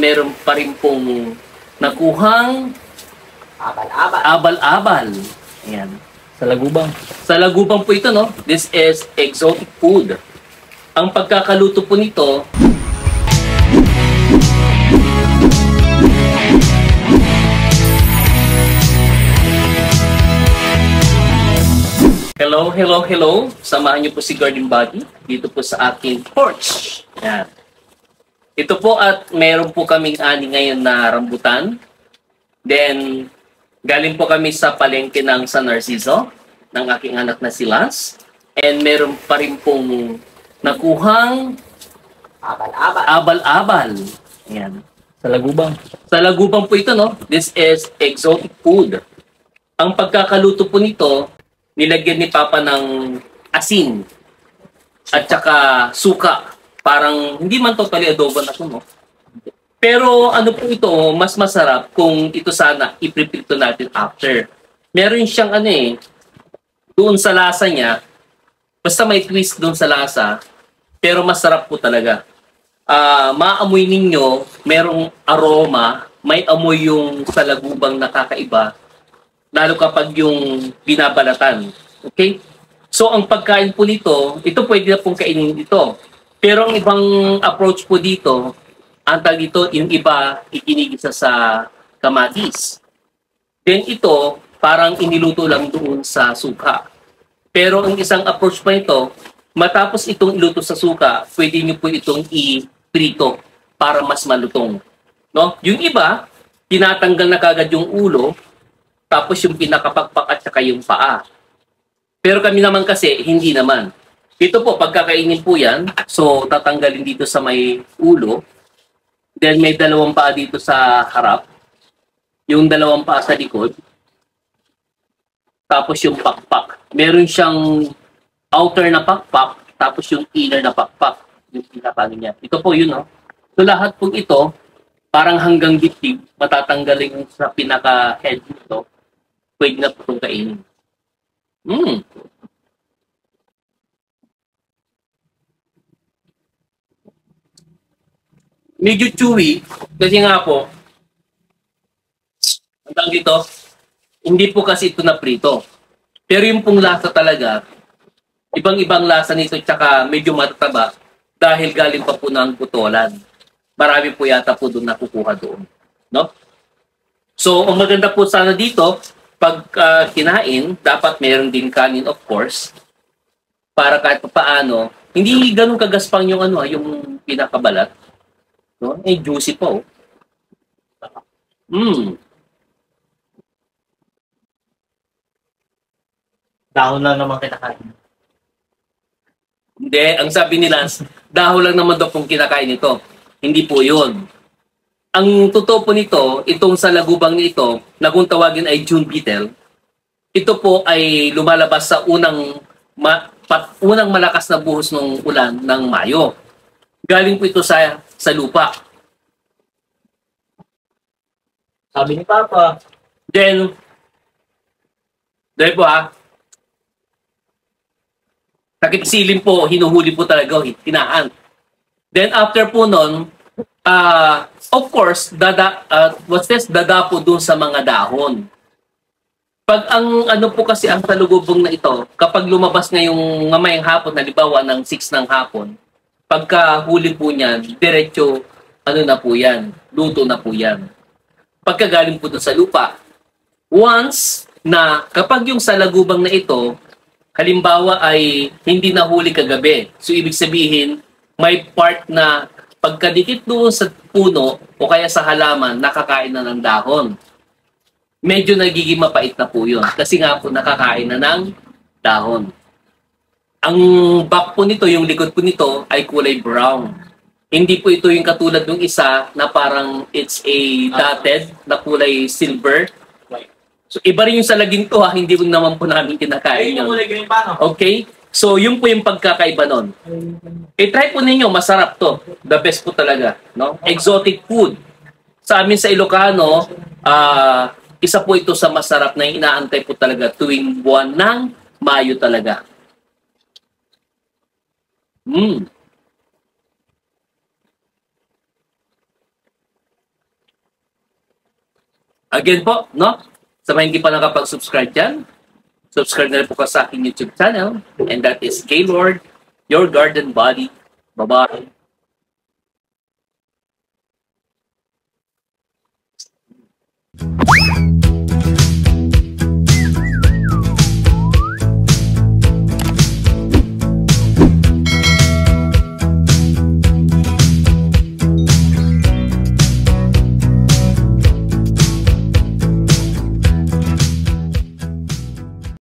meron pa rin pong nakuhang abal-abal. Ayan. Sa lagubang. Sa lagubang po ito, no? This is exotic food. Ang pagkakaluto po nito, hello. Samahan niyo po si Garden Body dito po sa aking porch. Ayan. Ito po at meron po kaming ani ngayon na rambutan. Then, galing po kami sa palengke ng San Narciso ng aking anak na si Lance. And meron pa rin pong nakuhang abal-abal. Ayan. Sa lagubang. Sa lagubang po ito, no? This is exotic food. Ang pagkakaluto po nito, nilagyan ni Papa ng asin at saka suka. Parang hindi man totally adobo na ito, no? Pero ano po ito, mas masarap kung ito sana iprepare natin after. Meron siyang doon sa lasa niya, basta may twist doon sa lasa, pero masarap po talaga. Maamoy ninyo, merong aroma, may amoy yung sa lagubang nakakaiba, lalo kapag yung binabalatan. Okay? So, ang pagkain po nito, ito pwede na pong kainin dito. Pero ang ibang approach po dito, ang tawag dito, yung iba, ikinigisa sa kamatis. Then ito, parang iniluto lang doon sa suka. Pero ang isang approach pa ito, matapos itong iluto sa suka, pwede nyo po itong i-prito para mas malutong. No? Yung iba, tinatanggal na kagad yung ulo, tapos yung pinakapakpak at saka yung paa. Pero kami naman kasi, hindi naman. Dito po, pagkakainin po yan, so tatanggalin dito sa may ulo, then may dalawang paa dito sa harap, yung dalawang paa sa likod, tapos yung pakpak. Meron siyang outer na pakpak, tapos yung inner na pakpak, yung pinakano niya. Ito po yun, no? So lahat po ito, parang hanggang dibdib, matatanggalin sa pinaka-head nito, pwede na po itong kainin. Medyo chewy, kasi nga po, ang tawag dito, hindi po kasi ito na prito. Pero yung pong lasa talaga, ibang-ibang lasa nito, tsaka medyo matataba, dahil galing pa po ng putolan. Marami po yata po doon nakukuha doon. No? So, ang maganda po sana dito, pag kinain, dapat meron din kanin, of course, para kahit paano, hindi ganun kagaspang yung yung pinakabalat. No? Juicy po. Dahon lang naman kinakain. Hindi, ang sabi nila, dahon lang naman daw kung kinakain ito. Hindi po yun. Ang totoo po nito, itong sa lagubang nito, na kung tawagin ay June beetle, ito po ay lumalabas sa unang malakas na buhos ng ulan ng Mayo. Galing po ito sa lupa. Sabi ni Papa. Then po takip-silim po, hinuhuli po talaga, hinahan. Then after po nun, of course, dada po dun sa mga dahon. Pag ang po kasi ang talugubong na ito, kapag lumabas na yung mamayang hapon, halimbawa ng 6 ng hapon, pagka huli po niyan, diretso, na po yan, luto na po yan. Pagkagaling po dun sa lupa. Once na kapag yung salagubang na ito, halimbawa ay hindi nahuli kagabi, so ibig sabihin, may part na pagkadikit doon sa puno o kaya sa halaman, nakakain na ng dahon. Medyo nagiging mapait na po yun. Kasi nga po nakakain na ng dahon. Ang back po nito, yung likod po nito ay kulay brown. Hindi po ito yung katulad ng isa na parang it's a dotted na kulay silver. So iba rin yung sa laging to hindi po naman po namin kinakain yun. Okay? So yun po yung pagkakaiba nun. I-try po ninyo, masarap to. The best po talaga. No? Exotic food. Sa amin sa Ilocano, isa po ito sa masarap na inaantay po talaga tuwing buwan ng Mayo talaga. Again po, no? Sa mga hindi pa nakapag-subscribe dyan, subscribe na rin po ka sa aking YouTube channel. And that is Gaylord, Your Garden Body. Bye-bye.